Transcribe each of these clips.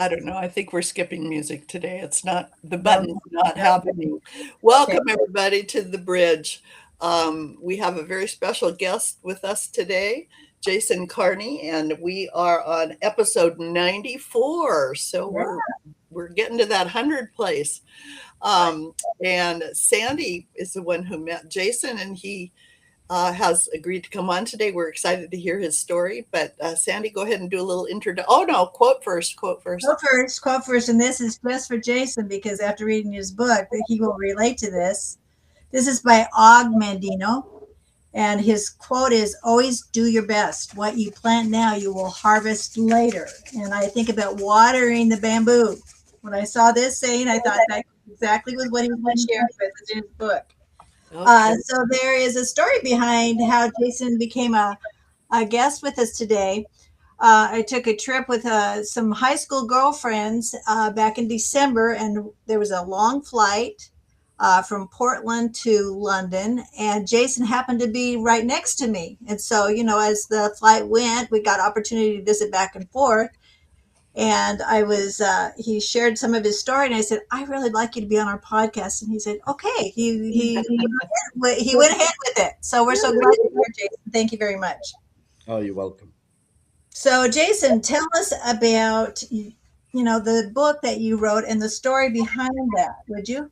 I don't know. I think we're skipping music today. It's not, the No, button's not no. happening. Okay. Welcome, everybody, to the bridge. We have a very special guest with us today, Jason Carney, and we are on episode 94. So Yeah. we're getting to that 100 place. Right. Um, and Sandy is the one who met Jason, and he has agreed to come on today. We're excited to hear his story. But Sandy, go ahead and do a little introduction. Oh no, quote first. Quote first. Quote first, and this is just for Jason because after reading his book, that he will relate to this. This is by Og Mandino, and his quote is, "Always do your best. What you plant now, you will harvest later." And I think about watering the bamboo. When I saw this saying, I thought that exactly was what he was going to share with us in his book. Okay. So there is a story behind how Jason became a guest with us today. I took a trip with some high school girlfriends back in December, and there was a long flight from Portland to London, and Jason happened to be right next to me. And so, as the flight went, we got opportunity to visit back and forth. And he shared some of his story, and I said, "I really like you to be on our podcast." And he said, "Okay." He went ahead with it. So we're so glad you're here, Jason. Thank you very much. Oh, you're welcome. So, Jason, tell us about the book that you wrote and the story behind that, would you?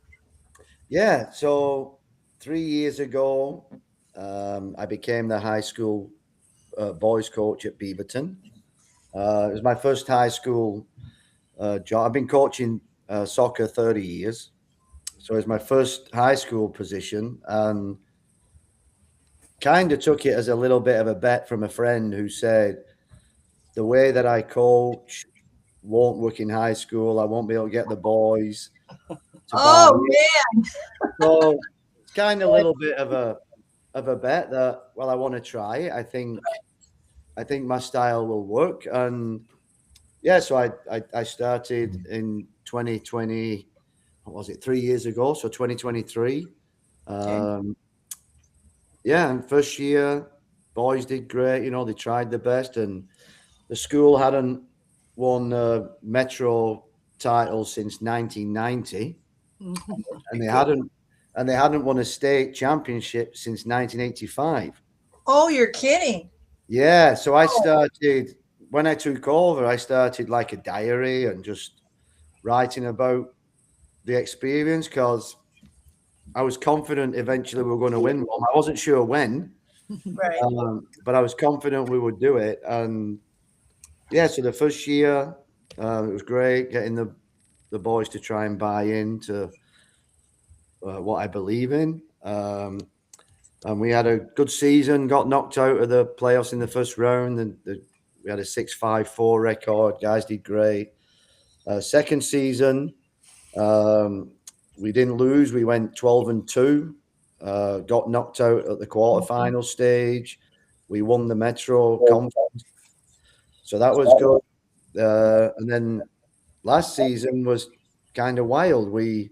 Yeah, so 3 years ago, I became the high school boys coach at Beaverton. It was my first high school job. I've been coaching soccer 30 years. So it was my first high school position, and kind of took it as a little bit of a bet from a friend who said, the way that I coach won't work in high school. I won't be able to get the boys to buy Oh it. man, So it's kind of a little bit of a bet that, well, I want to try it. I think my style will work. And yeah, so I started in 2020. What was it, 3 years ago? So 2023. okay. Um, yeah, and first year, boys did great. They tried the best, and the school hadn't won Metro title since 1990, and they Good. hadn't won a state championship since 1985. Oh, you're kidding. Yeah, so I Oh, started when I took over. I started like a diary and just writing about the experience because I was confident eventually we were going to win one. I wasn't sure when, right. but I was confident we would do it. And yeah, so the first year it was great getting the boys to try and buy into what I believe in. And we had a good season. Got knocked out of the playoffs in the first round, and we had a 6-5-4 record. Guys did great. Second season, um, we didn't lose. We went 12-2. Got knocked out at the quarterfinal stage. We won the Metro Conference, so that was good. And then last season was kind of wild. We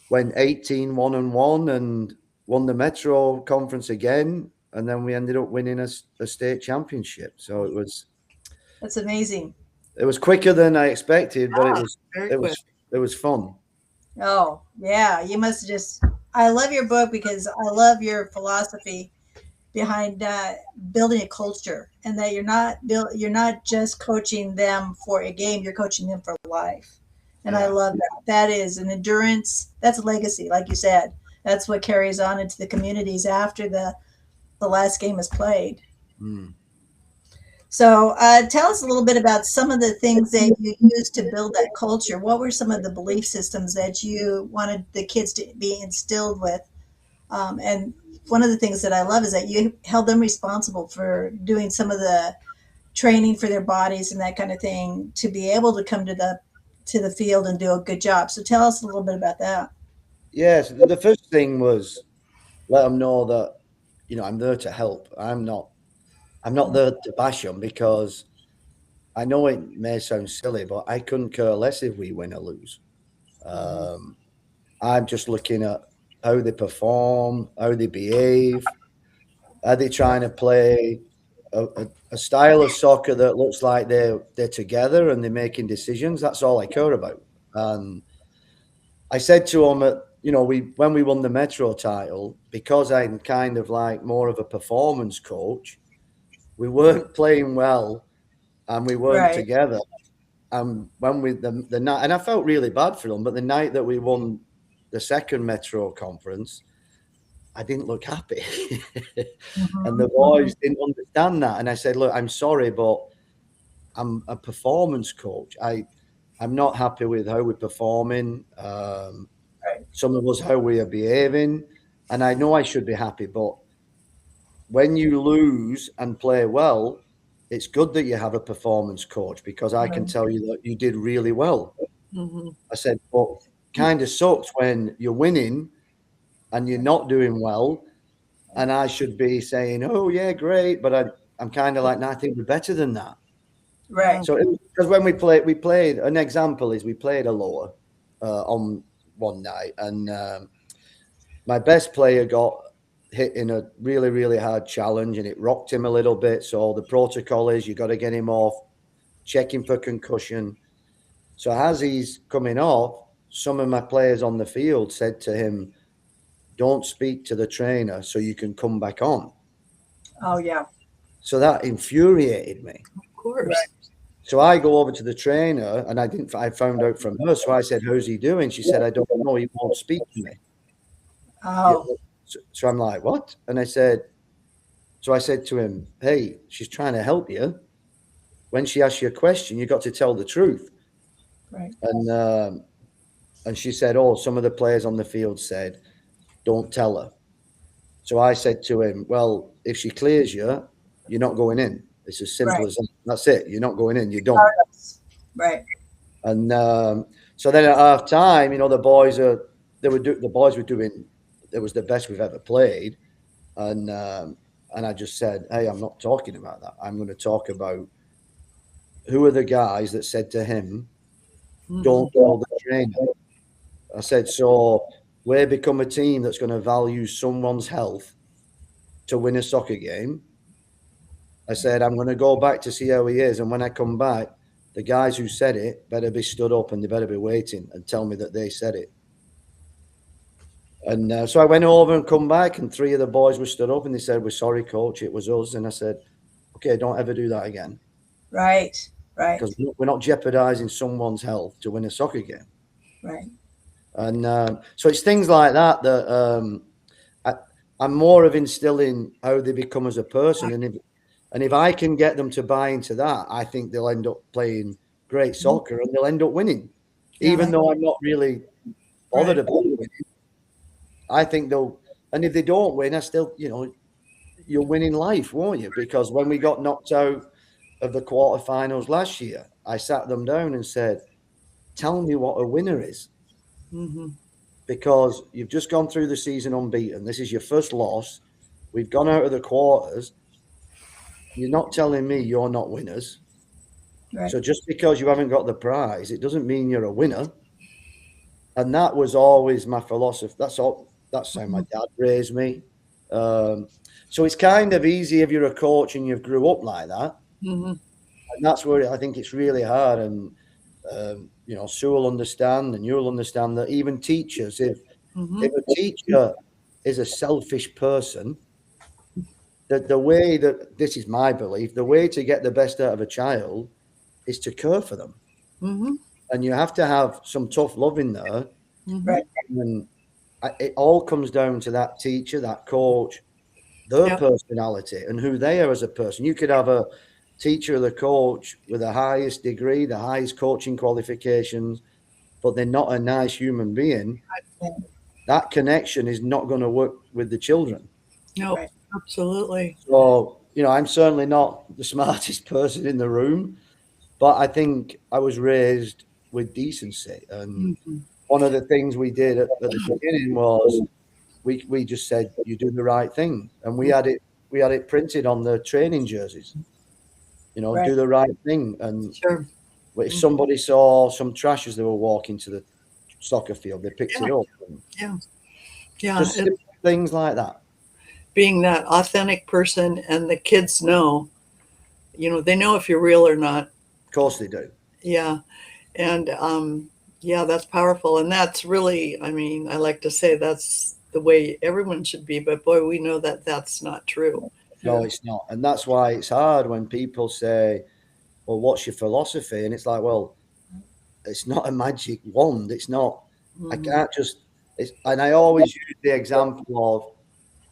went 18-1-1 and won the Metro Conference again, and then we ended up winning a state championship. So That's amazing. it was quicker than I expected, but it Ah, was very it quick. was it was fun. Oh, yeah. You must just. I love your book because I love your philosophy behind building a culture, and that you're not just coaching them for a game. You're coaching them for life, and I Yeah. love that. That is an endurance. That's a legacy, like you said. That's what carries on into the communities after the last game is played. Mm. So, tell us a little bit about some of the things that you used to build that culture. What were some of the belief systems that you wanted the kids to be instilled with? And one of the things that I love is that you held them responsible for doing some of the training for their bodies and that kind of thing to be able to come to the field and do a good job. So, tell us a little bit about that. Yes, the first thing was let them know that I'm there to help. I'm not there to bash them because I know it may sound silly, but I couldn't care less if we win or lose. Mhm. Um, I'm just looking at how they perform, how they behave, are they trying to play a style of soccer that looks like they're together and they're making decisions. That's all I care about. And I said to him, when we won the Metro title, because I'm kind of like more of a performance coach, we weren't playing well and we weren't Right. together. And when the night, and I felt really bad for them, but the night that we won the second Metro conference, I didn't look happy. And the boys didn't understand that. And I said, look, I'm sorry, but I'm a performance coach. I'm not happy with how we're performing. Some of us, how we are behaving. And I know I should be happy, but when you lose and play well, it's good that you have a performance coach because I can tell you that you did really well. I said, but kind of sucks when you're winning and you're not doing well. And I should be saying, oh, yeah, great. But I'm kind of like, no, I think we're better than that. Right. So, because when we played, an example is we played a lower on one night. And my best player got hit in a really, really hard challenge and it rocked him a little bit. So the protocol is you got to get him off, check him for concussion. So as he's coming off, some of my players on the field said to him, don't speak to the trainer so you can come back on. Oh, yeah. So that infuriated me. Of course. Right. So I go over to the trainer and I found out from her. So I said, how's he doing? She said, I don't know. He won't speak to me. Oh. So I'm like, what? And I said to him, hey, she's trying to help you. When she asks you a question, you got to tell the truth. Right. And she said, oh, some of the players on the field said, don't tell her. So I said to him, well, if she clears you, you're not going in. It's as simple as that. That's it. You're not going in. You're done. Right. And so then at half time, the boys were doing. It was the best we've ever played, and I just said, hey, I'm not talking about that. I'm going to talk about who are the guys that said to him, don't tell the trainer. I said, so we become a team that's going to value someone's health to win a soccer game. I said, I'm going to go back to see how he is. And when I come back, the guys who said it better be stood up and they better be waiting and tell me that they said it. And so I went over and come back and 3 of the boys were stood up and they said, we're sorry, coach, it was us. And I said, okay, don't ever do that again. Right. Right. Because we're not jeopardizing someone's health to win a soccer game. Right. And so it's things like that I'm more of instilling how they become as a person. And if I can get them to buy into that, I think they'll end up playing great soccer and they'll end up winning. Even though I'm not really bothered about winning, I think they'll. And if they don't win, I still, you'll win in life, won't you? Because when we got knocked out of the quarterfinals last year, I sat them down and said, tell me what a winner is. Because you've just gone through the season unbeaten. This is your first loss. We've gone out of the quarters. You're not telling me you're not winners. Right. So just because you haven't got the prize, it doesn't mean you're a winner. And that was always my philosophy. That's how my dad raised me. So it's kind of easy if you're a coach and you've grew up like that. And that's where I think it's really hard. And, Sue will understand and you'll understand that even teachers, if a teacher is a selfish person, the way that, this is my belief, the way to get the best out of a child is to care for them. And you have to have some tough love in there. Right. And it all comes down to that teacher, that coach, their personality and who they are as a person. You could have a teacher or the coach with the highest degree, the highest coaching qualifications, but they're not a nice human being. That connection is not going to work with the children. No, absolutely. So, I'm certainly not the smartest person in the room, but I think I was raised with decency. And one of the things we did at the beginning was we just said, you do the right thing. And we had it printed on the training jerseys, do the right thing. And if somebody saw some trash as they were walking to the soccer field, they picked it up. Just things like that. Being that authentic person, and the kids know they know if you're real or not. Of course they do. Yeah. And yeah, that's powerful. And that's really, I mean, I like to say that's the way everyone should be, but boy, we know that that's not true. No, it's not. And that's why it's hard when people say, well, what's your philosophy? And it's like, well, it's not a magic wand. It's not, I Mhm. can't just, and I always use the example of,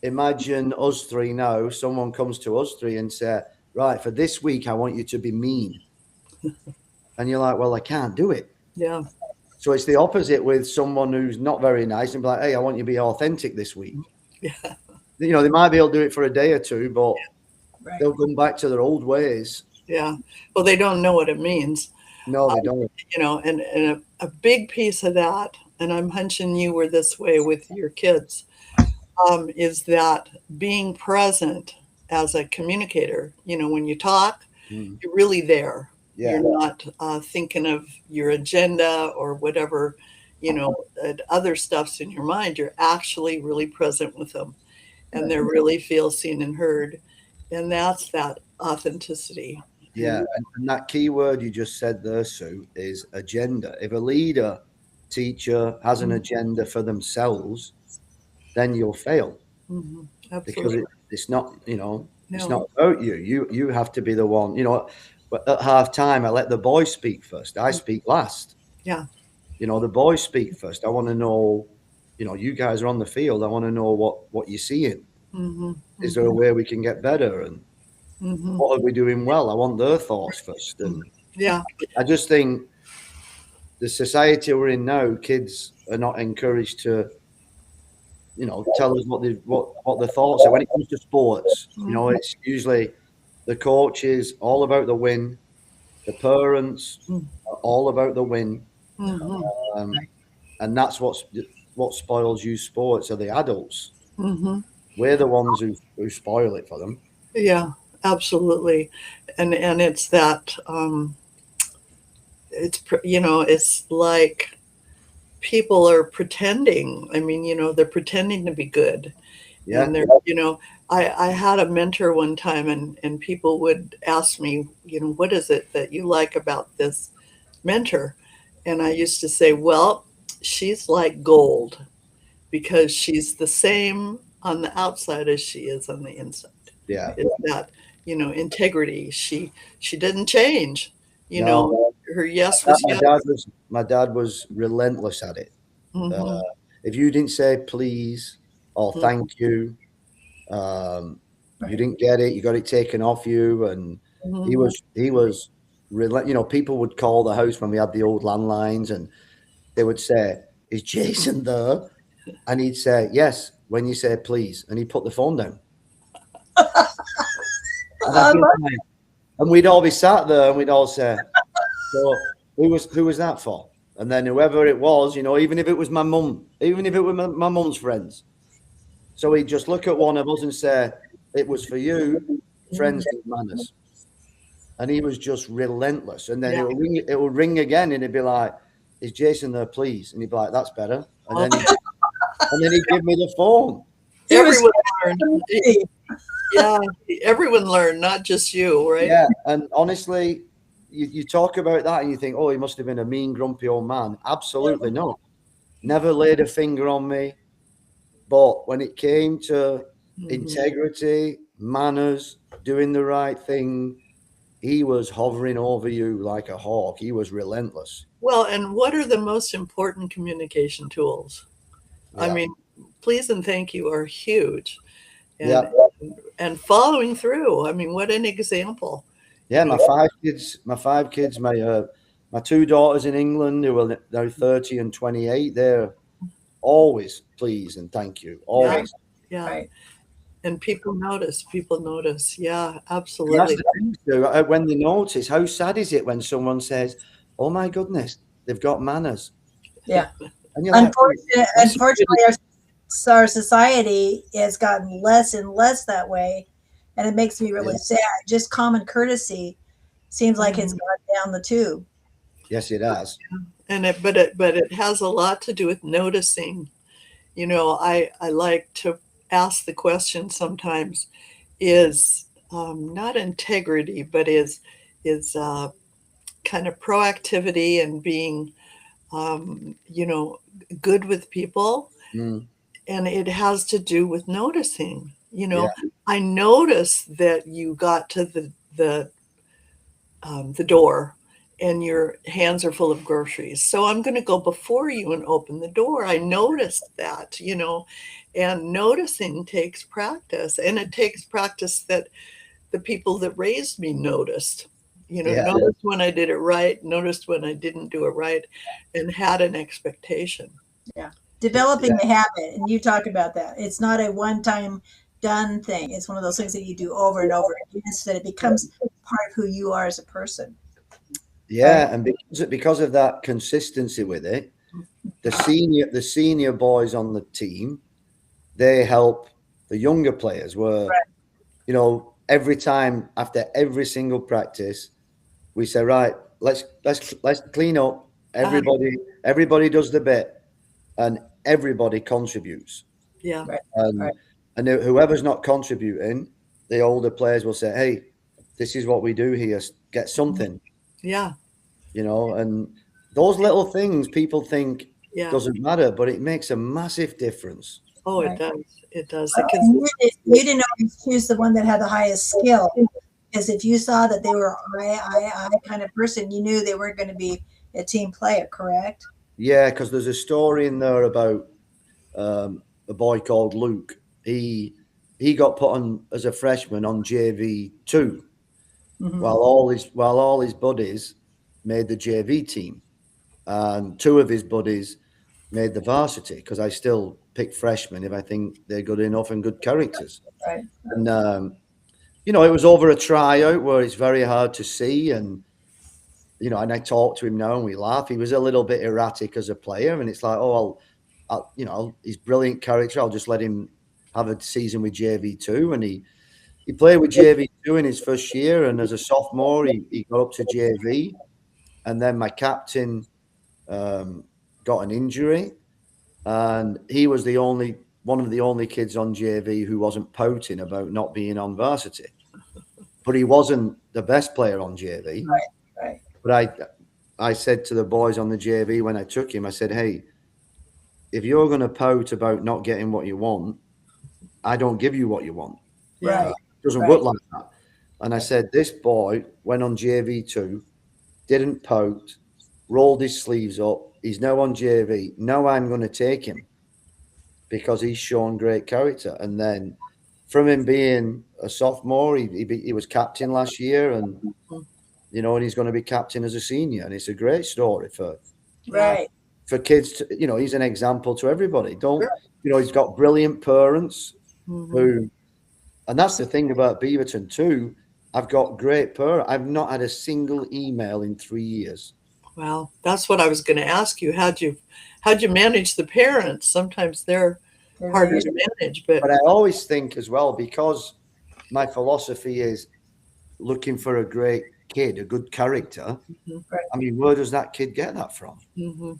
imagine us three now, someone comes to us three and say, right, for this week, I want you to be mean. And you're like, well, I can't do it. Yeah. So it's the opposite with someone who's not very nice and be like, hey, I want you to be authentic this week. Yeah. They might be able to do it for a day or two, but Right. they'll come back to their old ways. Yeah. Well, they don't know what it means. No, they don't. And a big piece of that, and I'm hunching you were this way with your kids, is that being present as a communicator, when you talk, Mm. you're really there. Yeah. You're not thinking of your agenda or whatever, other stuff's in your mind. You're actually really present with them, and they really feel seen and heard. And that's that authenticity. Yeah. And that key word you just said there, Sue, is agenda. If a leader, teacher has an agenda for themselves, then you'll fail Mhm. because Absolutely. it's not, it's No. not about you. You have to be the one, but at half time, I let the boys speak first. I speak last. Yeah. The boys speak first. I want to know, you guys are on the field. I want to know what you're seeing. Hmm. Is there a way we can get better? And Hmm. what are we doing well? I want their thoughts first. And Yeah. I just think the society we're in now, kids are not encouraged to, tell us what their thoughts are. When it comes to sports, it's usually the coaches all about the win, the parents are all about the win, Hmm. um, and that's what spoils youth sports are the adults. Hmm. We're the ones who spoil it for them. Yeah. Absolutely. And it's that it's like people are pretending. I mean, they're pretending to be good. Yeah, And I had a mentor one time, and people would ask me, what is it that you like about this mentor? And I used to say, well, she's like gold because she's the same on the outside as she is on the inside. yeah. Is that, integrity. She didn't change. You know, No, her yes was my yes. dad was relentless at it. Uh, Hmm. if you didn't say please or Mhm. thank you, you didn't get it. You got it taken off you, and he Mhm. was people would call the house when we had the old landlines, and they would say, "Is Jason there?" And he'd say, "Yes." When you say please, and he'd put the phone down, and I'd I be love like, and we'd all be sat there, and we'd all say, "So who was that for?" And then whoever it was, even if it was my mum, even if it was my mum's friends, so he'd just look at one of us and say, "It was for you, friends with manners." And he was just relentless. And then Yeah. it would ring again, and he'd be like, "Is Jason there, please?" And he'd be like, "That's better." And then he'd give me the phone. He was Everyone learned. crazy. Yeah, everyone learned, not just you, right? Yeah, and honestly, you talk about that and you think, "Oh, he must have been a mean, grumpy old man." Absolutely not. Never laid a finger on me. But when it came to Mhm. integrity, manners, doing the right thing, he was hovering over you like a hawk. He was relentless. Well, and what are the most important communication tools? I Yeah. mean, please and thank you are huge, Yeah. and following through. I mean, what an example. Yeah. My five kids, my two daughters in England who are now 30 and 28, they're always please and thank you. Yeah, Always. yeah. Right. And people notice. People notice. Yeah, And that's absolutely. the thing, Stu, when they notice, how sad is it when someone says, "Oh my goodness, they've got manners." Yeah. And you're like, "Oh, that's Unfortunately, our society has gotten less and less that way, and it makes me really yeah. sad. Just common courtesy seems like it's Mhm. gone down the tube. Yes, it has. And but it has a lot to do with noticing. I like to ask the question sometimes: Is not integrity, but is kind of proactivity and being, you know, good with people. Mm, And it has to do with noticing. You yeah, know, I noticed that you got to the door and your hands are full of groceries. So I'm going to go before you and open the door. I noticed that, you know, and noticing takes practice. And it takes practice that the people that raised me noticed, you know, yeah, noticed when I did it right, noticed when I didn't do it right, and had an expectation. Yeah. yeah, Developing the habit, and you talk about that. It's not a one-time done thing. It's one of those things that you do over and over again, so that it becomes part of who you are as a person. Right. yeah. And because of that consistency with it, the senior boys on the team, they help the younger players. Where Right. every time after every single practice, we say, right, let's clean up. Uh, Everybody does the bit, and everybody contributes. yeah, Right. And Right. and whoever's not contributing, the older players will say, hey, this is what we do here. Get something, yeah, and those little things people think yeah. doesn't matter, but it makes a massive difference. Oh, it Right. does. It does. The And you consistency. didn't always choose the one that had the highest skill, because if you saw that they were I kind of person, you knew they weren't going to be a team player, correct? Yeah, because there's a story in there about a boy called Luke. He got put on as a freshman on JV2, Mm-hmm. while all his buddies made the JV team, and two of his buddies made the varsity. Because I still pick freshmen if I think they're good enough and good characters. Right. And it was over a tryout where it's very hard to see, and I talk to him now and we laugh. He was a little bit erratic as a player, and it's like, oh, he's brilliant character. I'll just let him have a season with JV2, and he played with JV2 in his first year, and as a sophomore, he got up to JV, and then my captain um, got an injury, and he was the only one of the only kids on JV who wasn't pouting about not being on varsity, but he wasn't the best player on JV. Right. Right. But I said to the boys on the JV when I took him, I said, hey, if you're going to pout about not getting what you want, I don't give you what you want. Yeah, Right. It doesn't Right. work like that. And I said, this boy went on JV2, didn't pout, rolled his sleeves up. He's now on JV. Now I'm going to take him because he's shown great character. And then from him being a sophomore, he was captain last year, and he's going to be captain as a senior. And it's a great story yeah. Right. for kids. He's an example to everybody. Sure. He's got brilliant parents Hmm. who, and that's the thing about Beaverton too. I've got great parents. I've not had a single email in 3 years. Well, that's what I was going to ask you. How'd you manage the parents? Sometimes they're harder to manage, but But I always think as well, because my philosophy is looking for a great kid, a good character. Mhm, I mean, where does that kid get that from? mhm,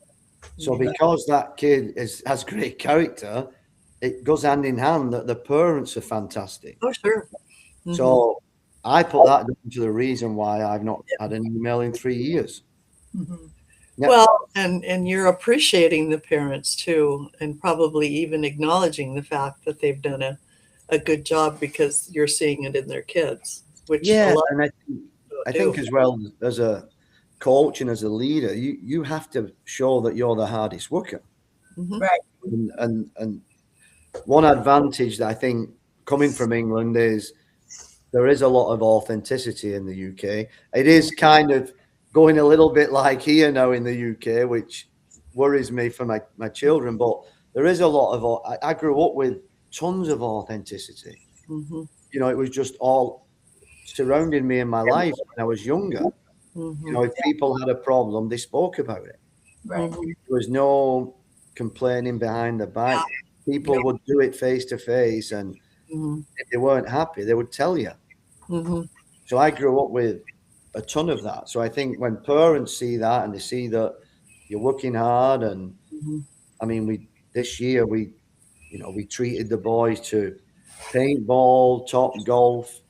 So mhm. because that kid has great character, it goes hand in hand that the parents are fantastic. Oh, sure. Hmm. So I put that down to the reason why I've not had an email in 3 years. Mm-hmm. Yeah, Well, and you're appreciating the parents too, and probably even acknowledging the fact that they've done a good job because you're seeing it in their kids, which a yeah, lot and of people I do. think as well as a coach and as a leader, you have to show that you're the hardest worker. Hmm. Right. And one advantage that I think coming from England is there is a lot of authenticity in the UK. It is kind of going a little bit like here now in the UK, which worries me for my children. But there is a lot of. I grew up with tons of authenticity. Hmm. It was just all surrounding me in my life when I was younger. Hmm. If people had a problem, they spoke about it. Right. Hmm. There was no complaining behind the back. People would do it face to face, and Hmm. if they weren't happy, they would tell you. Hmm. So I grew up with a ton of that. So I think when parents see that and they see that you're working hard, and Hmm. I mean, this year we treated the boys to paintball, top golf.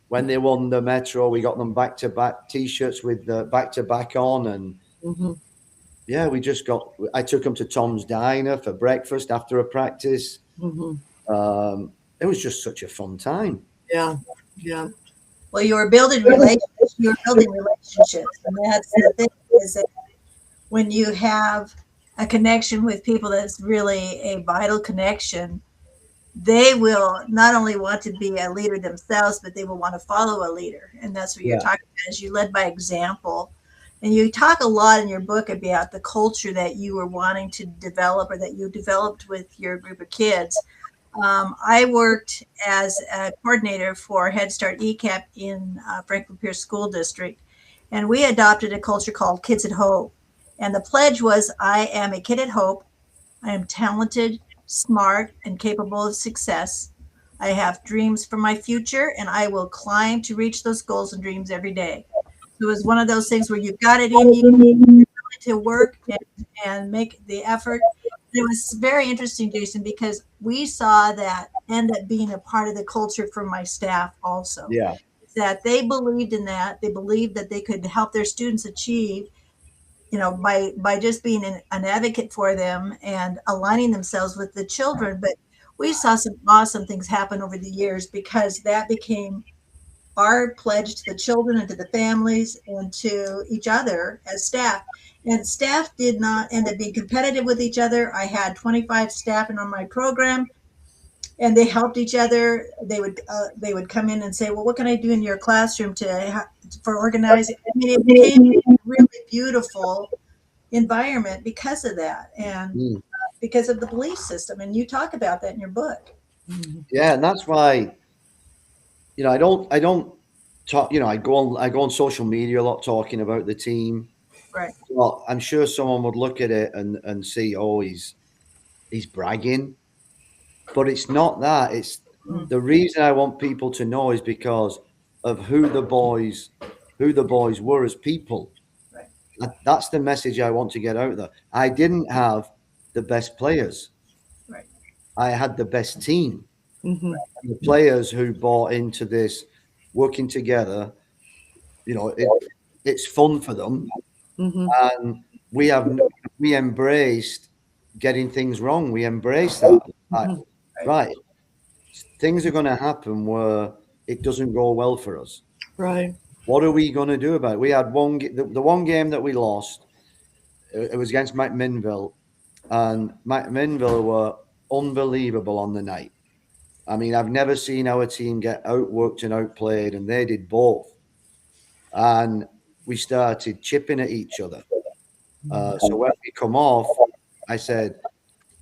When they won the Metro, we got them back-to-back T-shirts with the back-to-back on, and Mm-hmm. yeah, I took them to Tom's Diner for breakfast after a practice. Mm-hmm. It was just such a fun time. Yeah. Yeah. Well, you were building relationships. You were building relationships, and that's the thing is that when you have a connection with people that's really a vital connection, they will not only want to be a leader themselves, but they will want to follow a leader. And that's what you're Yeah. talking about, is you led by example. And you talk a lot in your book about the culture that you were wanting to develop, or that you developed with your group of kids. I worked as a coordinator for Head Start ECAP in Franklin Pierce School District, and we adopted a culture called Kids at Hope. And the pledge was, I am a kid at Hope. I am talented, smart, and capable of success. I have dreams for my future, and I will climb to reach those goals and dreams every day. So it was one of those things where you've got it in you to work and make the effort. It was very interesting, Jason, because we saw that end up being a part of the culture for my staff also. Yeah. That they believed in that. They believed that they could help their students achieve, by just being an advocate for them and aligning themselves with the children. But we saw some awesome things happen over the years, because that became our pledge to the children and to the families and to each other as staff. And staff did not end up being competitive with each other. I had 25 staff in on my program, and they helped each other. They would come in and say, "Well, what can I do in your classroom for organizing?" I mean, it became a really beautiful environment because of that, and because of the belief system. And you talk about that in your book. Yeah, and that's why, I don't talk. I go on social media a lot talking about the team. Right. Well, I'm sure someone would look at it and see, oh, he's bragging, but it's not that. It's the reason I want people to know is because of who the boys were as people. Right. That's the message I want to get out there. I didn't have the best players. Right. I had the best team. Mm-hmm. The players who bought into this working together, it's fun for them, Mm-hmm. and we embraced getting things wrong. We embraced that. Like, Mm-hmm. right, things are going to happen where it doesn't go well for us. Right. What are we going to do about it? We had the one game that we lost. It was against McMinnville, and McMinnville were unbelievable on the night. I mean, I've never seen our team get outworked and outplayed, and they did both. And we started chipping at each other. So when we come off, I said,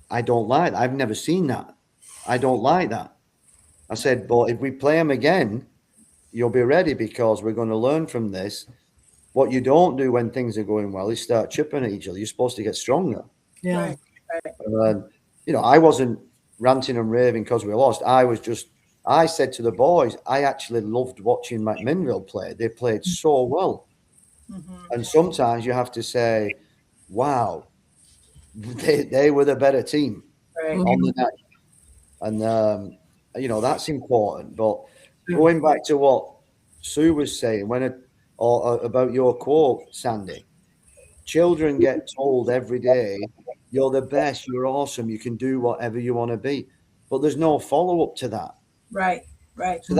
I don't like that. I've never seen that. I don't like that. I said, but if we play them again, you'll be ready, because we're going to learn from this. What you don't do when things are going well is start chipping at each other. You're supposed to get stronger. Yeah. Right. And, I wasn't ranting and raving because we lost. I said to the boys, I actually loved watching McMinnville play. They played so well. Mm-hmm. And sometimes you have to say, wow, they were the better team Right. on the night. And, that's important. But going back to what Sue was saying, or about your quote, Sandy, children get told every day, you're the best, you're awesome, you can do whatever you want to be. But there's no follow up to that. Right. Right. So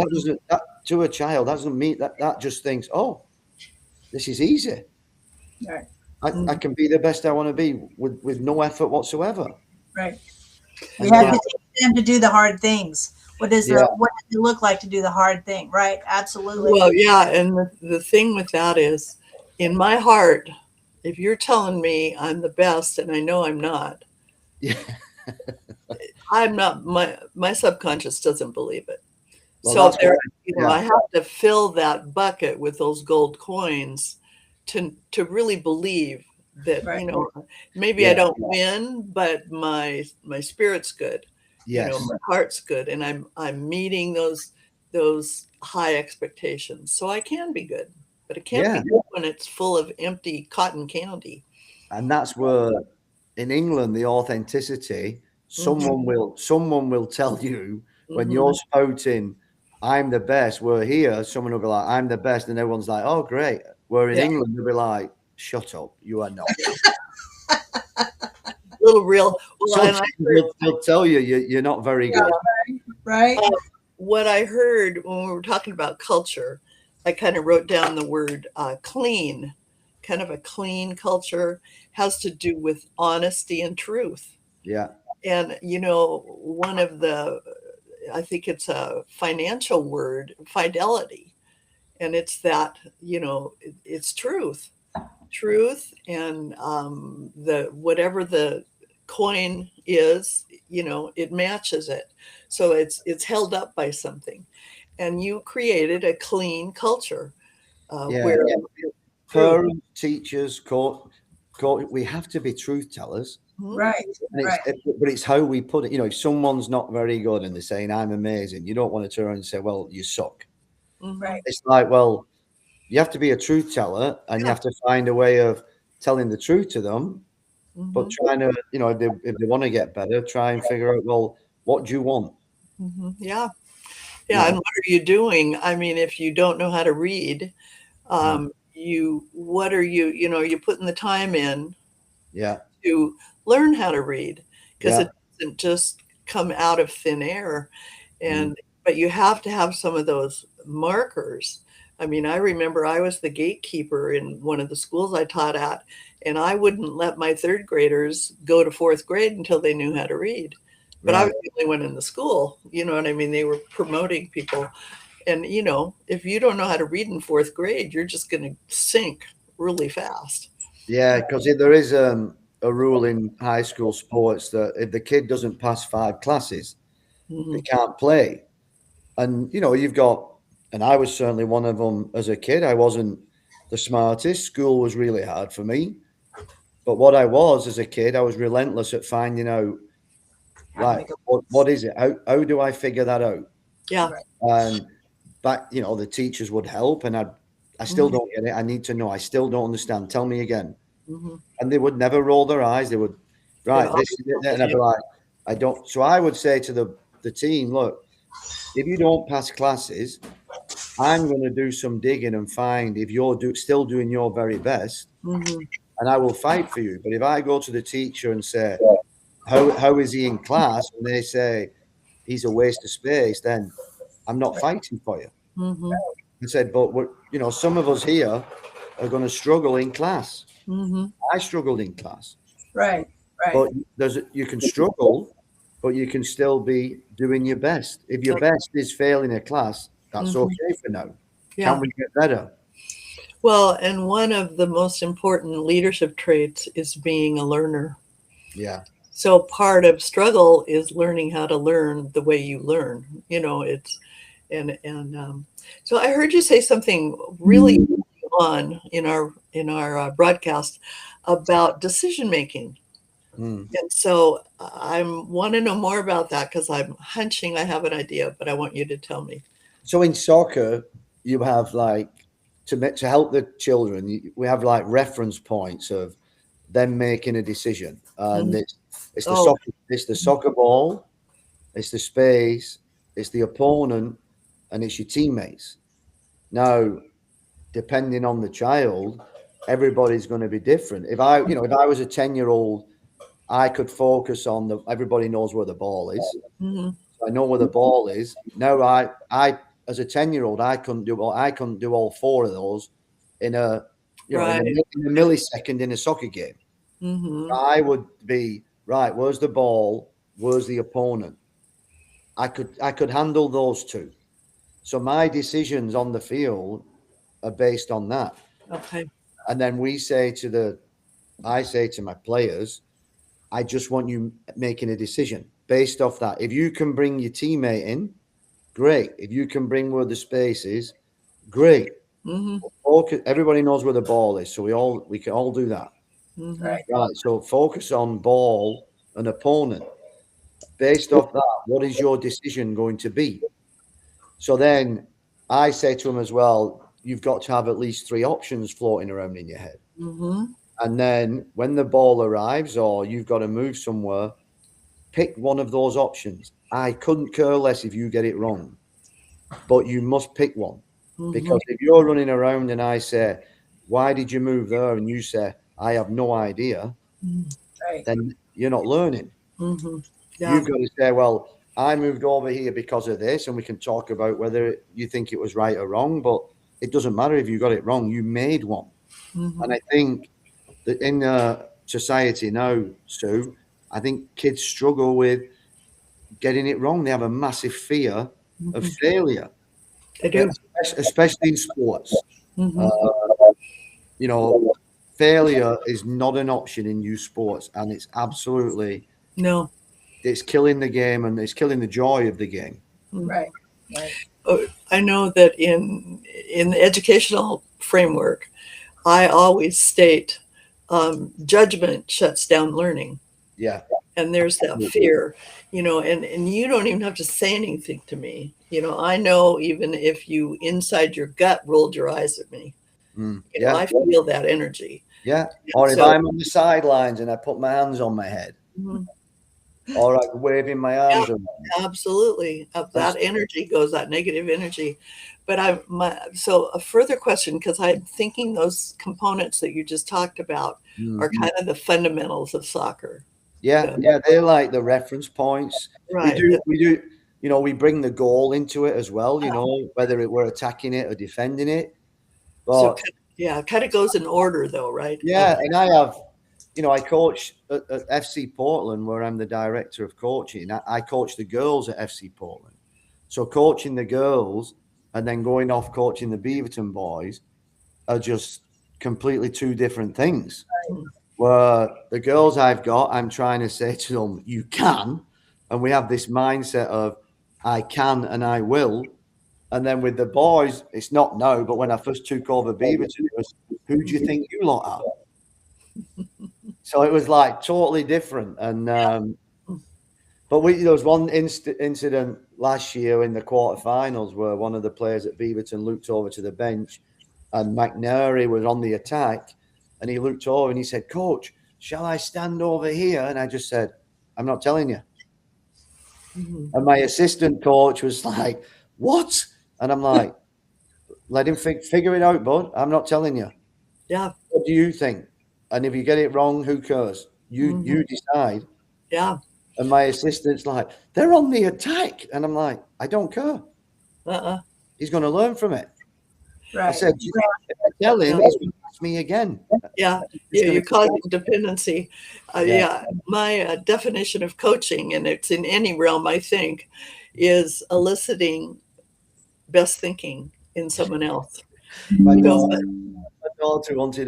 to a child, that doesn't mean that just thinks, oh, this is easy. Right. I can be the best I want to be with no effort whatsoever. Right. We have to teach them to do the hard things. What does it look like to do the hard thing? Right. Absolutely. Well, yeah. And the thing with that is, in my heart, if you're telling me I'm the best and I know I'm not, Yeah. I'm not, my subconscious doesn't believe it. Well, So there, I have to fill that bucket with those gold coins to really believe that, maybe I don't win, but my spirit's good. Yes. My heart's good, and I'm meeting those high expectations. So I can be good, but it can't be good when it's full of empty cotton candy. And that's where, in England, the authenticity, someone will tell you when you're spouting, I'm the best. Where here, someone will be like, I'm the best. And everyone's like, oh, great. Where in Yeah. England, they'll be like, shut up. You are not. Little real. Well, Some and I teams heard, will tell you, you're not very Yeah. good. Right. what I heard when we were talking about culture, I kind of wrote down the word clean. Kind of a clean culture has to do with honesty and truth. Yeah. And, one of I think it's a financial word, fidelity. And it's that, it's truth. And the whatever the coin is, it matches it. So it's held up by something. And you created a clean culture Yeah. where Parents, teachers, court, we have to be truth tellers. Right. And Right. but it's how we put it. If someone's not very good and they're saying, I'm amazing, you don't want to turn around and say, well, you suck. Right. It's like, well, you have to be a truth teller and you Yeah. have to find a way of telling the truth to them, but trying to, if they want to get better, try and figure out, well, what do you want? Yeah. Yeah. And what are you doing? I mean, if you don't know how to read, what are you putting the time in Yeah. to learn how to read, because Yeah. it doesn't just come out of thin air. Mm. But you have to have some of those markers. I mean, I remember I was the gatekeeper in one of the schools I taught at, and I wouldn't let my third graders go to fourth grade until they knew how to read. But I Right. was the only one in the school, you know what I mean? They were promoting people. And, if you don't know how to read in fourth grade, you're just going to sink really fast. Yeah, because there is a rule in high school sports that if the kid doesn't pass 5 classes, they Mhm. can't play. And you've got, and I was certainly one of them as a kid. I wasn't the smartest. School was really hard for me. But what I was as a kid, I was relentless at finding out, How to right, make a what is it? How do I figure that out? Yeah. Right. And back, the teachers would help, and I still don't get it. I need to know. I still don't understand. Tell me again. Mhm. And they would never roll their eyes. They would, They'd right, this is it. And I'd be like, I don't. So I would say to the team, look, if you don't pass classes, I'm going to do some digging and find if you're still doing your very best, Mhm. and I will fight for you. But if I go to the teacher and say, how is he in class? And they say he's a waste of space, then I'm not fighting for you. Mhm. I said, but some of us here are going to struggle in class. Mhm. I struggled in class, Right. Right. but you can struggle, but you can still be doing your best. If your best is failing a class, that's Mhm. okay for now. Yeah. Can we get better? Well, and one of the most important leadership traits is being a learner. Yeah. So part of struggle is learning how to learn the way you learn. It's and so I heard you say something really on in our broadcast about decision making. Mm. And so I want to know more about that, because I'm hunching I have an idea, but I want you to tell me. So in soccer, you have like to help the children. We have like reference points of them making a decision, and Mhm. it's Oh, the soccer ball, it's the space, it's the opponent, and it's your teammates. Now, depending on the child, everybody's going to be different. If I was a 10-year-old, I could focus on everybody knows where the ball is. mhm. So I know where the ball is. Now I as a 10-year-old, I couldn't do all four of those in a Right. in a millisecond in a soccer game. Mhm. I would be right, where's the ball? Where's the opponent? I could handle those two. So my decisions on the field are based on that. Okay. And then I say to my players, I just want you making a decision based off that. If you can bring your teammate in, great. If you can bring where the space is, great. Mhm. Everybody knows where the ball is, so we can all do that. Mhm. Right. Right. So focus on ball and opponent. Based off that, what is your decision going to be? So then I say to them as well, you've got to have at least 3 options floating around in your head. Mhm. And then when the ball arrives or you've got to move somewhere, pick one of those options. I couldn't care less if you get it wrong. but you must pick one. Because if you're running around and I say, why did you move there? And you say, I have no idea, Right. then you're not learning. Yeah. You've got to say, well, I moved over here because of this, and we can talk about whether you think it was right or wrong, but it doesn't matter if you got it wrong. You made one. And I think that in society now, Sue, I think kids struggle with getting it wrong. They have a massive fear of failure, They do. especially in sports. Mhm. You know, failure is not an option in youth sports, and it's absolutely No. it's killing the game and it's killing the joy of the game. Right. Right. I know that in the educational framework, I always state judgment shuts down learning. Yeah, And there's that fear, and you don't even have to say anything to me. I know even if you inside your gut rolled your eyes at me, yeah, I feel that energy. yeah. Or if So- I'm on the sidelines and I put my hands on my head, Mhm. or I'm waving my arms around. Absolutely. That energy goes, that negative energy. But so a further question, because I'm thinking those components that you just talked about are kind of the fundamentals of soccer. Yeah, yeah, they're like the reference points. Right. We do, we bring the goal into it as well, whether we're attacking it or defending it. So, But it kind of goes in order, though, right? yeah, and I have, I coach at FC Portland, where I'm the director of coaching. I coach the girls at FC Portland. So coaching the girls and then going off coaching the Beaverton boys are just completely two different things. Where the girls I've got, I'm trying to say to them, you can. And we have this mindset of I can and I will. And then with the boys, it's not no, but when I first took over Beaverton, it was, who do you think you lot are? So it was like totally different. And but there was one incident last year in the quarterfinals where one of the players at Beaverton looked over to the bench and McNary was on the attack. And he looked over and he said, Coach, shall I stand over here? And I just said, I'm not telling you. And my assistant coach was like, what? And I'm like, let him figure it out, bud. I'm not telling you. Yeah. What do you think? And if you get it wrong, who cares? You decide. Yeah. And my assistant's like, they're on the attack. And I'm like, I don't care. He's going to learn from it. Right. I said, if I tell him, he's going to ask me again. Yeah. You're causing dependency. My definition of coaching, and it's in any realm, I think, is eliciting best thinking in someone else. My daughter wanted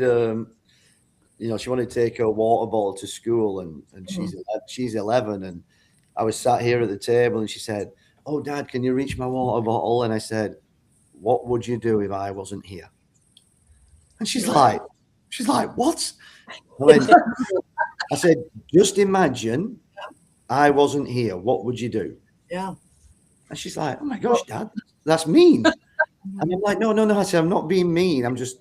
she wanted to take her water bottle to school, and she's 11, and I was sat here at the table, and she said, "Oh, Dad, can you reach my water bottle?" And I said, "What would you do if I wasn't here?" And she's like, "What?" I said, "Just imagine I wasn't here. What would you do?" Yeah. And she's like, "Oh my gosh, Dad, that's mean." And I'm like, no. I said, I'm not being mean. I'm just,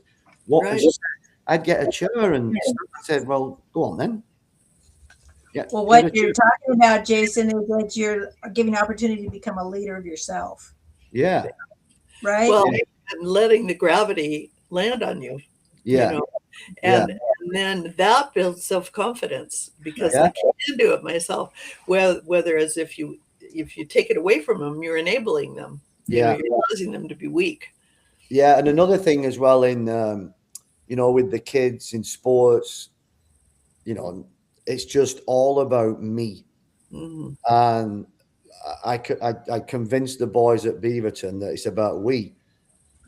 I'd get a chair and I said, well, go on then. Yeah. Well, what you're talking about, Jason, is that you're giving opportunity to become a leader of yourself. Yeah. Right. Well, and letting the gravity land on you. Yeah. And then that builds self-confidence because I can do it myself. Whether as if you take it away from them, you're enabling them. You're causing them to be weak. Yeah. And another thing as well in, with the kids in sports, it's just all about me. And I convinced the boys at Beaverton that it's about we.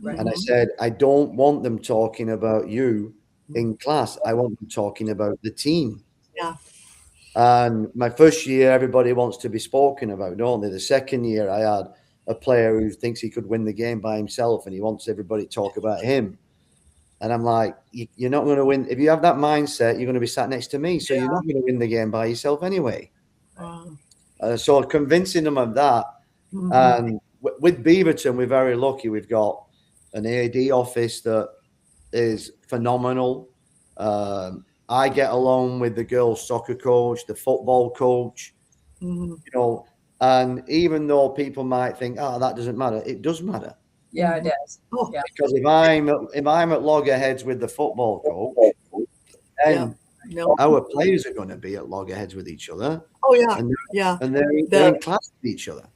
Right. And I said, I don't want them talking about you in class. I want them talking about the team. Yeah. And my first year, everybody wants to be spoken about, don't they? The second year, I had a player who thinks he could win the game by himself and he wants everybody to talk about him. And I'm like, you're not going to win. If you have that mindset, you're going to be sat next to me. So you're not going to win the game by yourself anyway. So convincing them of that. And with Beaverton, we're very lucky. We've got an AD office that is phenomenal. I get along with the girls' soccer coach, the football coach. And even though people might think, oh, that doesn't matter, it does matter. Yeah, it does. Oh, Yeah. Because if I'm at loggerheads with the football coach, yeah. then No. our players are going to be at loggerheads with each other, Oh, yeah. and Yeah. they're in class with each other.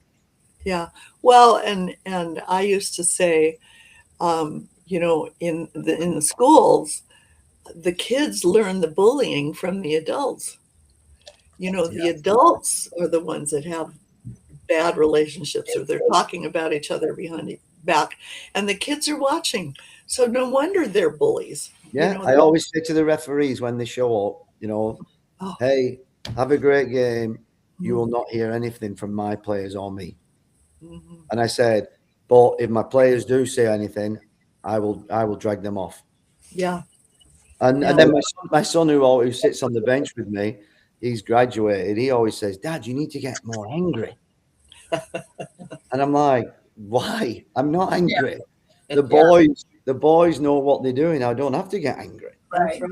Yeah. Well, and I used to say, in the schools, the kids learn the bullying from the adults. The adults are the ones that have bad relationships, or they're talking about each other behind back, and the kids are watching. So no wonder they're bullies. Yeah, I always say to the referees when they show up, Oh, hey, have a great game. You mhm, will not hear anything from my players or me. mhm. And I said, but if my players do say anything, I will drag them off. Yeah. And Yeah. then my son who sits on the bench with me, he's graduated. He always says, Dad, you need to get more angry. And I'm like, why? I'm not angry. The boys know what they're doing. I don't have to get angry. That's right.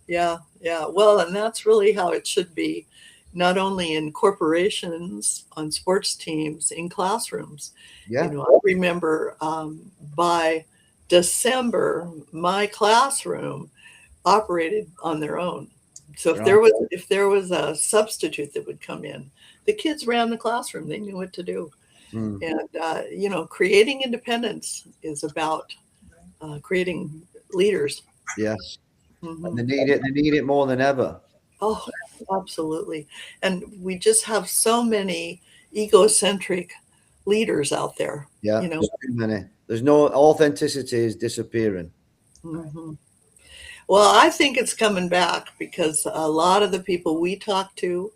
Yeah, yeah. Well, and that's really how it should be, not only in corporations, on sports teams, in classrooms. Yeah. I remember by December, my classroom operated on their own. So if there was a substitute that would come in, the kids ran the classroom. They knew what to do. Mm. And creating independence is about creating leaders. Yes. Mhm. And they need it more than ever. Oh, absolutely. And we just have so many egocentric leaders out there. Yeah. There's too many. There's no authenticity is disappearing. Mhm. Well, I think it's coming back because a lot of the people we talk to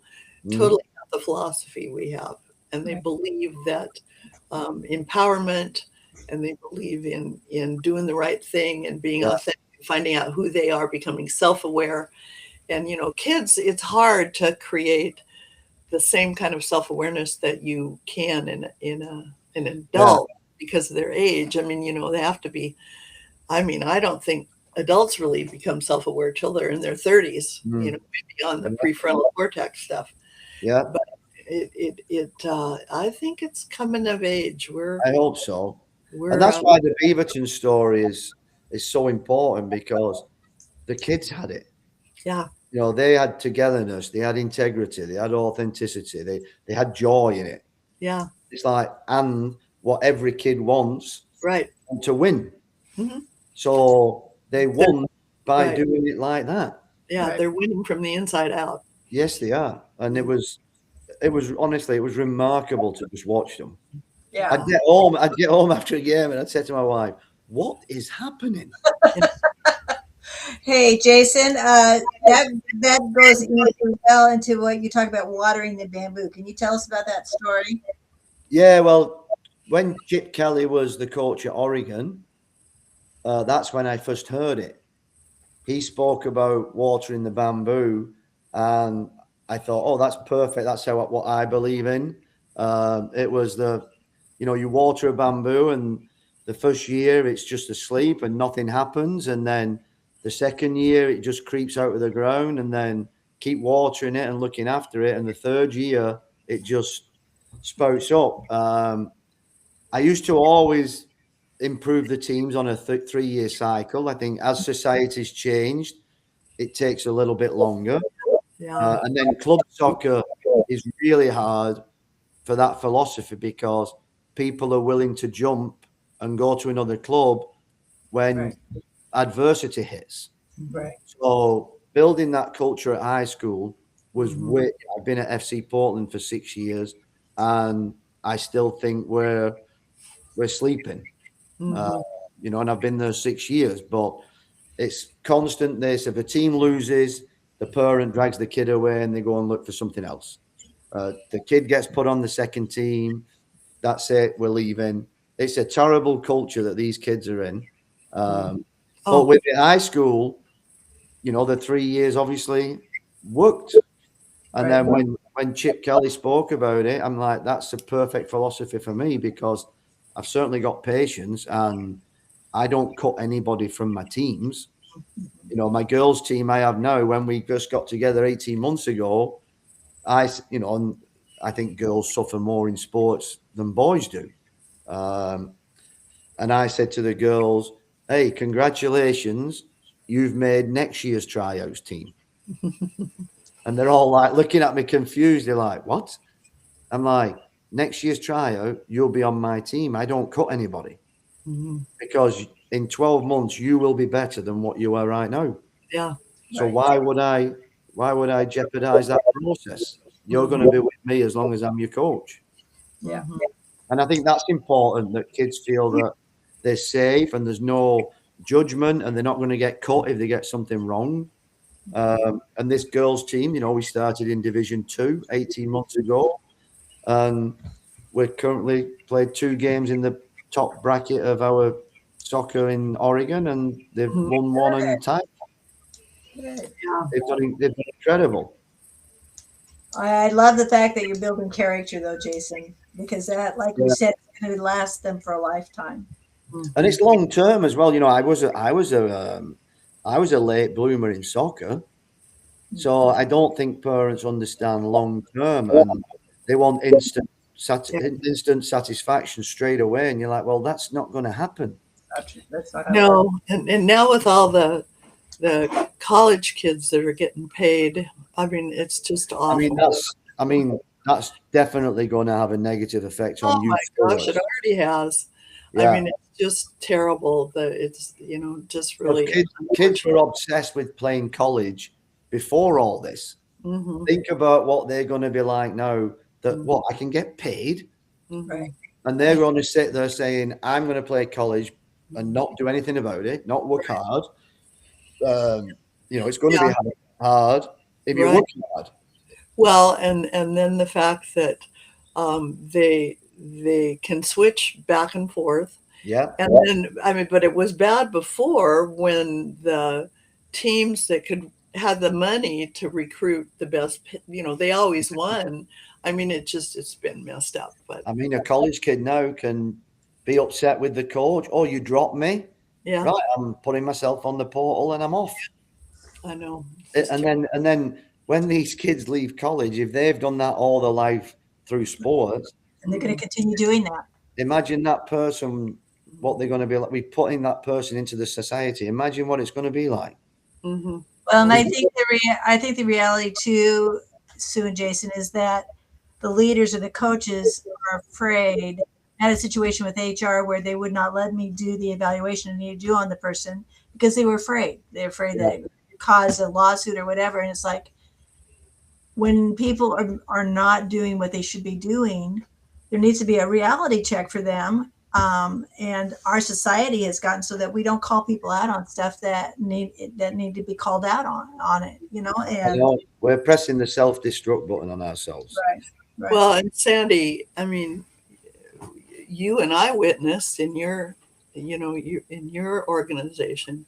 totally have the philosophy we have, and they believe that empowerment, and they believe in doing the right thing and being authentic, finding out who they are, becoming self-aware. And kids, it's hard to create the same kind of self-awareness that you can in an adult because of their age. I mean, they have to be. I mean, I don't think adults really become self-aware till they're in their 30s. Maybe on the prefrontal cortex stuff. Yeah. But I think it's coming of age. I hope so. And that's why the Beaverton story is so important, because the kids had it. Yeah. They had togetherness, they had integrity, they had authenticity, they had joy in it. Yeah. It's like, and what every kid wants, right, to win. Mm-hmm. So they won by doing it like that. Yeah, they're winning from the inside out. Yes, they are. And it was honestly, it was remarkable to just watch them. Yeah. I'd get home after a game and I'd say to my wife, what is happening? Hey, Jason, that goes well into what you talk about, watering the bamboo. Can you tell us about that story? Yeah, well, when Chip Kelly was the coach at Oregon, that's when I first heard it. He spoke about watering the bamboo, and I thought, oh, that's perfect. That's what I believe in. It was you water a bamboo, and the first year it's just asleep and nothing happens, and then the second year it just creeps out of the ground, and then keep watering it and looking after it, and the third year it just spouts up. I used to always improve the teams on a 3-year cycle. I think as society's changed, it takes a little bit longer. Yeah. And then club soccer is really hard for that philosophy, because people are willing to jump and go to another club when adversity hits. Right. So building that culture at high school was I've been at FC Portland for 6 years, and I still think we're sleeping. And I've been there 6 years, but it's constant this. If a team loses, the parent drags the kid away and they go and look for something else. The kid gets put on the second team. That's it. We're leaving. It's a terrible culture that these kids are in. But with the high school, the 3 years obviously worked. And then when Chip Kelly spoke about it, I'm like, that's a perfect philosophy for me, because I've certainly got patience and I don't cut anybody from my teams. My girls' team I have now, when we just got together 18 months ago, I I think girls suffer more in sports than boys do. And I said to the girls, hey, congratulations, you've made next year's tryouts team. And they're all like looking at me confused. They're like, what? I'm like, next year's tryout, you'll be on my team. I don't cut anybody because in 12 months, you will be better than what you are right now. Yeah. So why would I jeopardize that process? You're going to be with me as long as I'm your coach. Yeah. And I think that's important, that kids feel that they're safe and there's no judgment and they're not going to get cut if they get something wrong. And this girls' team, we started in Division 2 18 months ago. And we're currently played 2 games in the top bracket of our soccer in Oregon, and they've won one and tied. Yeah. They've been incredible. I love the fact that you're building character, though, Jason, because that, like you said, is going to last them for a lifetime. And it's long term as well. I was a late bloomer in soccer, so I don't think parents understand long term, and they want instant satisfaction straight away. And you're like, well, that's not going to happen. That's not No, and now with all the college kids that are getting paid, I mean, it's just awful. That's definitely going to have a negative effect on you. Oh my gosh, it already has. Yeah. I mean, it's just terrible that it's, just really. Kids were obsessed with playing college before all this. Think about what they're going to be like now that I can get paid. Right. And they're going to sit there saying, I'm going to play college and not do anything about it, not work hard. It's going to be hard if you work hard. Well, and then the fact that they can switch back and forth. Yeah. And then, but it was bad before when the teams that had the money to recruit the best, they always won. I mean, it's been messed up. But a college kid now can be upset with the coach. Oh, you dropped me? Yeah. Right, I'm putting myself on the portal and I'm off. I know. And then when these kids leave college, if they've done that all their life through sports, and they're going to continue doing that. Imagine that person, what they're going to be like. We're putting that person into the society. Imagine what it's going to be like. Mm-hmm. Well, and I think the reality too, Sue and Jason, is that the leaders or the coaches are afraid. I had a situation with HR where they would not let me do the evaluation I need to do on the person because they were afraid. They're afraid that it would cause a lawsuit or whatever. And it's like, when people are not doing what they should be doing, there needs to be a reality check for them. And our society has gotten so that we don't call people out on stuff that need to be called out on it, and we're pressing the self-destruct button on ourselves. Right. Well, and Sandy, I mean, you and I witnessed in your organization,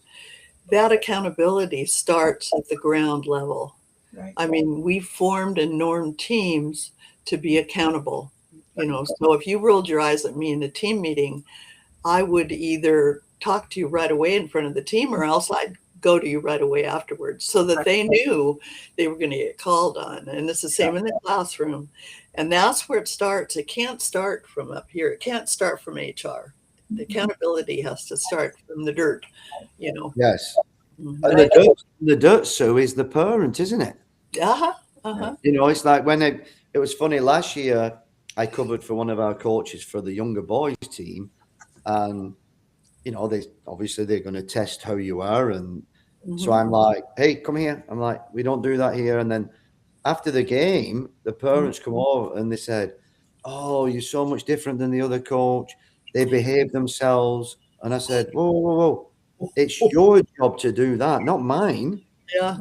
that accountability starts at the ground level. Right. I mean, we formed and normed teams to be accountable. So if you rolled your eyes at me in a team meeting, I would either talk to you right away in front of the team, or else I'd go to you right away afterwards, so that they knew they were going to get called on. And it's the same in the classroom. And that's where it starts. It can't start from up here. It can't start from HR. The accountability has to start from the dirt, Yes. And the dirt, Sue, is the parent, isn't it? It's like when it was funny last year, I covered for one of our coaches for the younger boys team, and they're going to test how you are, and so I'm like, hey, come here. I'm like, we don't do that here. And then after the game, the parents come over and they said, oh, you're so much different than the other coach. They behave themselves. And I said, whoa. It's your job to do that, not mine. Yeah.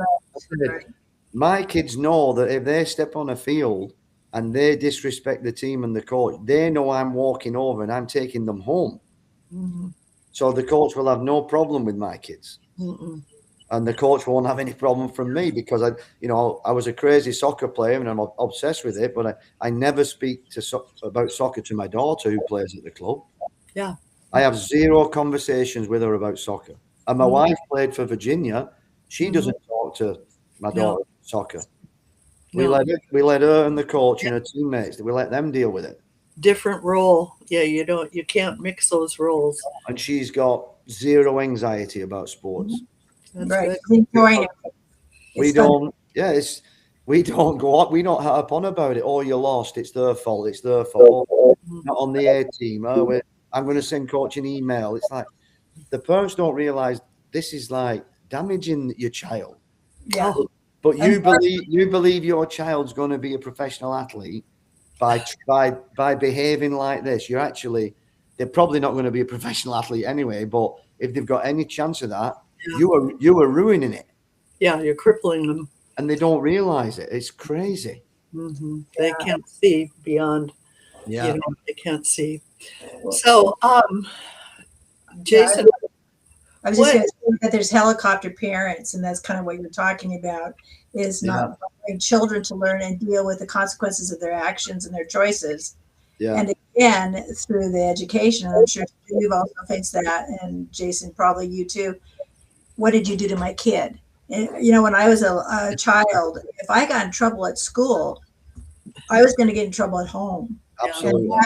My kids know that if they step on a field and they disrespect the team and the coach, they know I'm walking over and I'm taking them home. Mm-hmm. So the coach will have no problem with my kids. Mm-mm. And the coach won't have any problem from me, because I was a crazy soccer player and I'm obsessed with it, but I never speak about soccer to my daughter who plays at the club. Yeah. I have zero conversations with her about soccer. And my wife played for Virginia. She doesn't talk to my daughter about soccer. We No. let her and the coach and her teammates. We let them deal with it. Different role. Yeah, you can't mix those roles. And she's got zero anxiety about sports. That's Right. good. Enjoying it. We It's fun. don't. Yeah, we don't go up. We don't harp on about it. Oh, you lost. It's their fault. It's their fault. Oh, not on the A team. Oh, I'm going to send coach an email. It's like the parents don't realize this is like damaging your child. Yeah. Oh, But you believe your child's going to be a professional athlete by behaving like this. They're probably not going to be a professional athlete anyway. But if they've got any chance of that, Yeah. you are ruining it, yeah, you're crippling them. and they don't realize it. It's crazy. They can't see beyond. Yeah. They can't see. So, Jason, I was just going to say that there's helicopter parents, and that's kind of what you're talking about, is not allowing children to learn and deal with the consequences of their actions and their choices. Yeah. And again, through the education, and I'm sure you've also faced that, and Jason, probably you too. What did you do to my kid? And, when I was a child, if I got in trouble at school, I was going to get in trouble at home. Absolutely.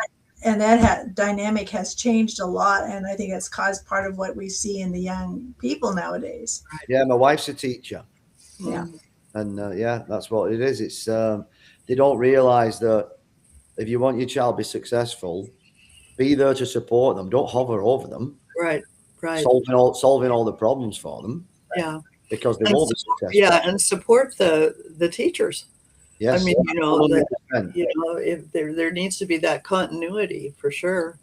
And that dynamic has changed a lot, and I think it's caused part of what we see in the young people nowadays. Yeah, my wife's a teacher. Yeah. And that's what it is. It's they don't realize that if you want your child to be successful, be there to support them. Don't hover over them. Right. Solving all the problems for them. Yeah. Because they won't be successful. Yeah, and support the teachers. Yes. I mean, 100%. If there needs to be that continuity for sure.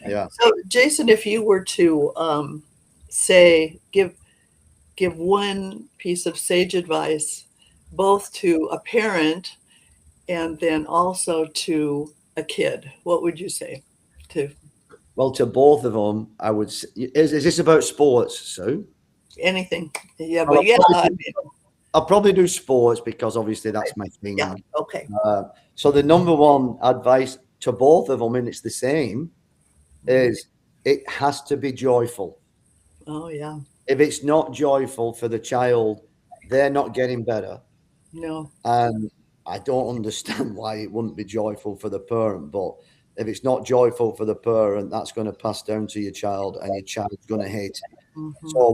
Yeah. So, Jason, if you were to say give one piece of sage advice, both to a parent and then also to a kid, what would you say? Well, to both of them, I would say, is this about sports, Sue? Anything. Yeah, Well, but I'll probably do sports because obviously that's my thing. Yeah. Okay. So the number one advice to both of them, and it's the same, is it has to be joyful. Oh yeah. If it's not joyful for the child, they're not getting better. No. And I don't understand why it wouldn't be joyful for the parent. But if it's not joyful for the parent, that's going to pass down to your child, and your child's going to hate it. So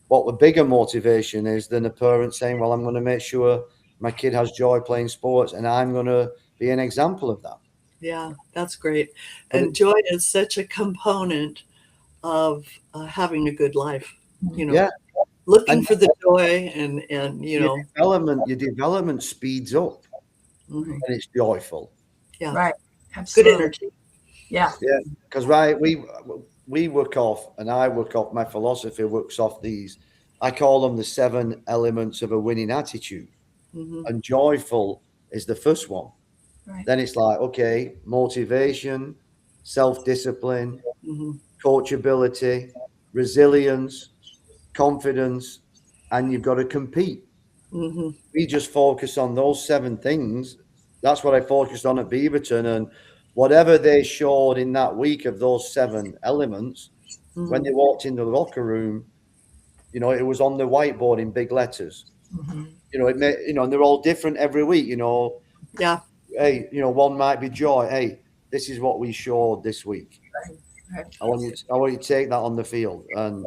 what the bigger motivation is than a parent saying, well, I'm going to make sure my kid has joy playing sports, and I'm going to be an example of that. Yeah, that's great. And joy is such a component of having a good life. Looking for the joy and your development speeds up when it's joyful. Yeah, right. Absolutely. Good energy. Yeah. Because we work off, and I work off, my philosophy works off these. I call them the 7 elements of a winning attitude, and joyful is the first one. Right. Then it's like, okay, motivation, self-discipline, coachability, resilience, confidence, and you've got to compete. We just focus on those 7 things. That's what I focused on at Beaverton, and whatever they showed in that week of those 7 elements, when they walked in the locker room, it was on the whiteboard in big letters. And they're all different every week. Yeah. Hey, one might be joy. Hey, this is what we showed this week. Right. I want you to take that on the field. And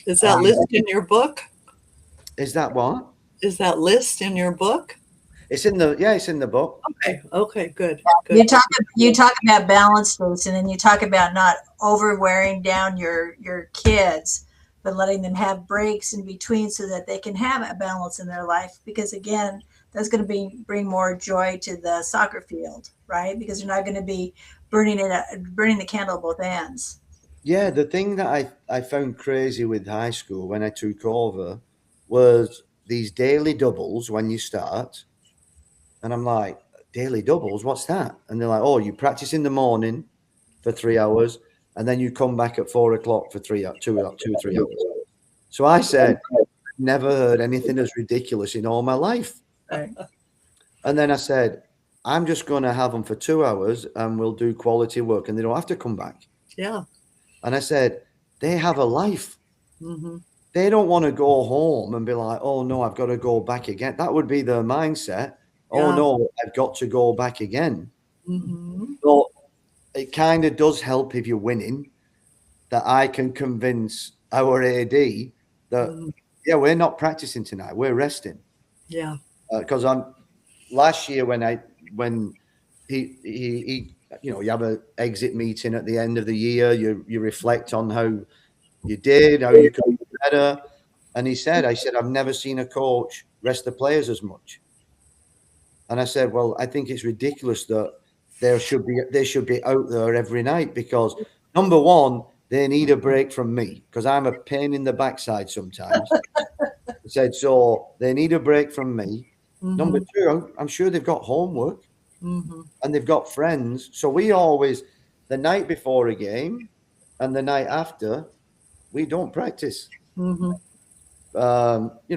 is that list in your book? Is that what? Is that list in your book? It's in the book. Okay, good. You talk about balance, Jason, and you talk about not over wearing down your kids, but letting them have breaks in between so that they can have a balance in their life. Because again, that's going to bring more joy to the soccer field, right? Because you're not going to be burning the candle at both ends. Yeah, the thing that I found crazy with high school when I took over was these daily doubles when you start. And I'm like, daily doubles? What's that? And they're like, oh, you practice in the morning for 3 hours, and then you come back at 4 o'clock for 2 or 3 hours. So I said, never heard anything as ridiculous in all my life. Right. And then I said, I'm just going to have them for 2 hours, and we'll do quality work, and they don't have to come back. Yeah. And I said, they have a life. they don't want to go home and be like, oh no, I've got to go back again. That would be their mindset. Oh Yeah. no, I've got to go back again. Mm-hmm. So it kind of does help if you're winning that I can convince our AD that, Mm-hmm. yeah, we're not practicing tonight. We're resting. Yeah. Because last year when he you have a exit meeting at the end of the year, you reflect on how you did, how you could be better. And I said, I've never seen a coach rest the players as much. And I said, well, I think it's ridiculous that they should be out there every night because number one, they need a break from me because I'm a pain in the backside sometimes. I said, so they need a break from me. Number Mm-hmm. two, I'm sure they've got homework Mm-hmm. and they've got friends. So we always, the night before a game and the night after, we don't practice. Mm-hmm.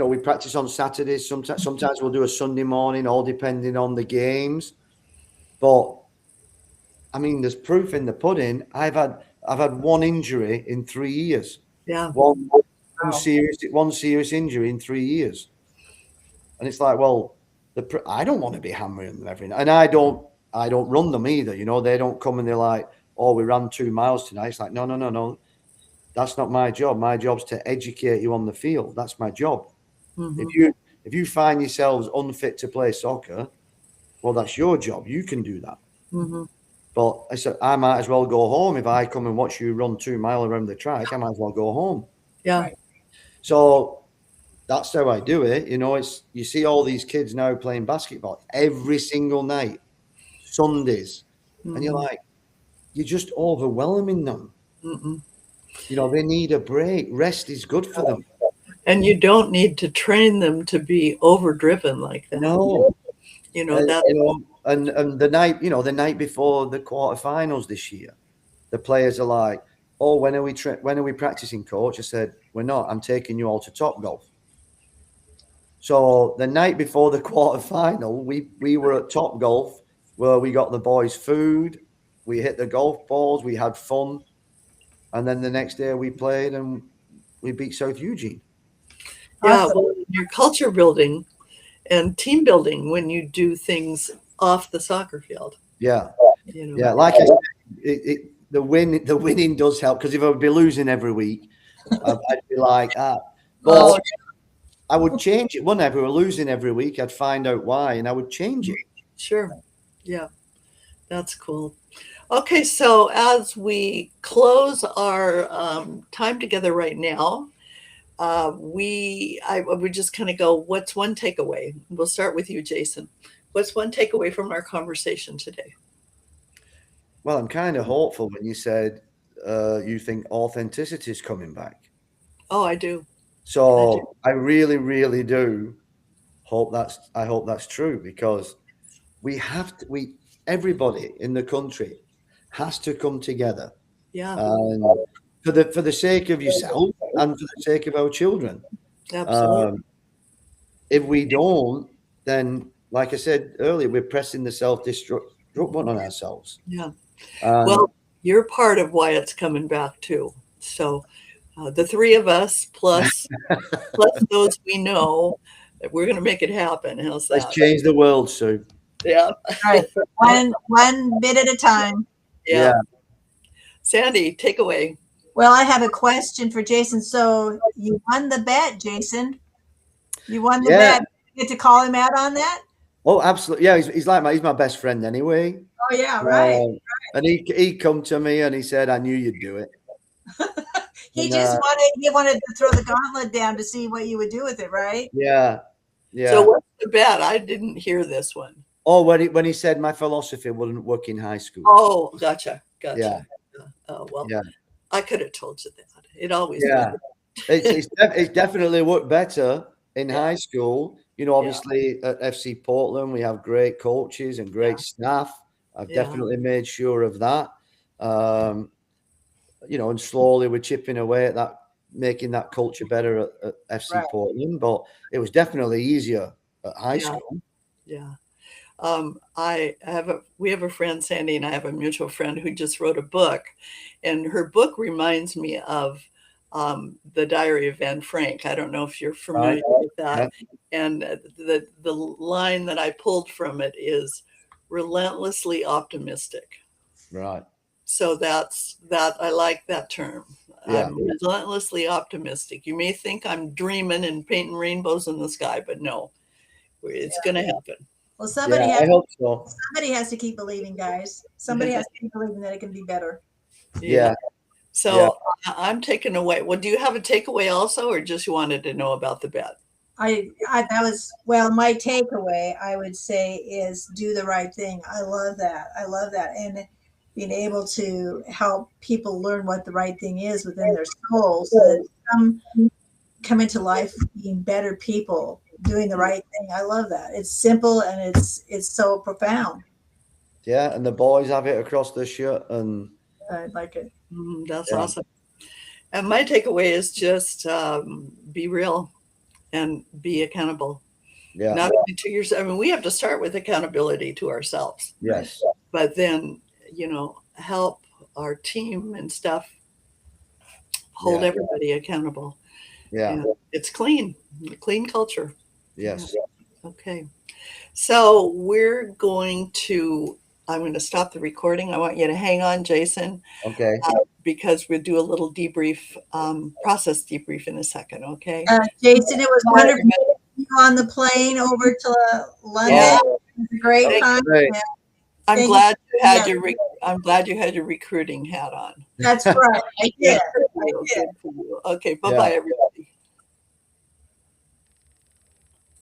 We practice on Saturdays. Sometimes we'll do a Sunday morning, all depending on the games. But I mean, there's proof in the pudding. I've had one injury in 3 years. Yeah. One Wow. serious injury in 3 years. And it's like, well, I don't want to be hammering them every night, and I don't run them either. They don't come and they're like, oh, we ran 2 miles tonight. It's like, no, no, no, no. That's not my job. My job's to educate you on the field. That's my job. Mm-hmm. If you find yourselves unfit to play soccer, well, that's your job. You can do that. Mm-hmm. But I said, I might as well go home if I come and watch you run 2 miles around the track. I might as well go home. Yeah. Right. So that's how I do it. It's you see all these kids now playing basketball every single night, Sundays, and you're like, you're just overwhelming them. Mm-hmm. They need a break. Rest is good for them. And you don't need to train them to be overdriven like that. No, That. and the night before the quarterfinals this year, the players are like, "Oh, when are we practicing, coach?" I said, "We're not. I'm taking you all to Top Golf." So the night before the quarterfinal, we were at Top Golf where we got the boys food, we hit the golf balls, we had fun, and then the next day we played and we beat South Eugene. Yeah. Awesome. Well, your culture building and team building when you do things off the soccer field. Yeah, You know. yeah. Like I said, the winning does help because if I would be losing every week, I'd be like, but Oh, I would change it. Wouldn't I? If we were losing every week, I'd find out why and I would change it. Sure. Yeah. That's cool. Okay, so as we close our time together right now, we just kind of go, what's one takeaway? We'll start with you, Jason. What's one takeaway from our conversation today? Well, I'm kind of hopeful when you said you think authenticity is coming back. Oh, I do. So I really, really do I hope that's true because everybody in the country has to come together. Yeah, And for the sake of yourself and for the sake of our children. absolutely. If we don't, then like I said earlier, we're pressing the self-destruct button on ourselves. Yeah. Um, Well, you're part of why it's coming back too. So the three of us plus those we know, we're going to make it happen. How's let's that? change the world, Sue. Yeah. right. One bit at a time. Yeah. Sandy, take away. Well, I have a question for Jason. So you won the bet, Jason. You won the Yeah. bet. You get to call him out on that? Oh, absolutely. Yeah, he's my best friend anyway. Oh yeah, right. And he come to me and he said, "I knew you'd do it." He And, just wanted to throw the gauntlet down to see what you would do with it, right? yeah. So what's the bet? I didn't hear this one. Oh, when he said my philosophy wouldn't work in high school. Oh, gotcha. Yeah. Oh, well, Yeah. I could have told you that. It always Yeah. would. It's definitely worked better in high school. Obviously at FC Portland, we have great coaches and great staff. I've definitely made sure of that. And slowly we're chipping away at that, making that culture better at FC Portland. But it was definitely easier at high school. Yeah. We have a friend, Sandy, and I have a mutual friend who just wrote a book, and her book reminds me of The Diary of Anne Frank. I don't know if you're Right. familiar with that. And the line that I pulled from it is relentlessly optimistic. Right. So that's that. I like that term. Yeah. I'm relentlessly optimistic. You may think I'm dreaming and painting rainbows in the sky, but no, it's going to happen. Well, Yeah, I hope so. somebody has to keep believing, guys. Somebody has to keep believing that it can be better. Yeah. So I'm taking away. Well, do you have a takeaway also, or just wanted to know about the bet? That was, well, my takeaway, I would say, is do the right thing. I love that. I love that. And being able to help people learn what the right thing is within their soul so that come into life being better people, doing the right thing. I love that. It's simple and it's so profound. Yeah, and the boys have it across their shirt, and I like it. That's awesome. And my takeaway is just be real and be accountable. yeah, Not only to yourself. I mean, we have to start with accountability to ourselves. yes, But then, help our team and stuff hold everybody accountable. yeah, And it's clean culture. yes. Okay. So I'm going to stop the recording. I want you to hang on, Jason. Okay. Because we'll do a little debrief, process debrief in a second. Okay. Jason, it was wonderful you on the plane over to London. Yeah. It was a great time. Great. I'm glad you had your recruiting hat on. That's right. I did. Good for you. Okay. Bye-bye, everybody.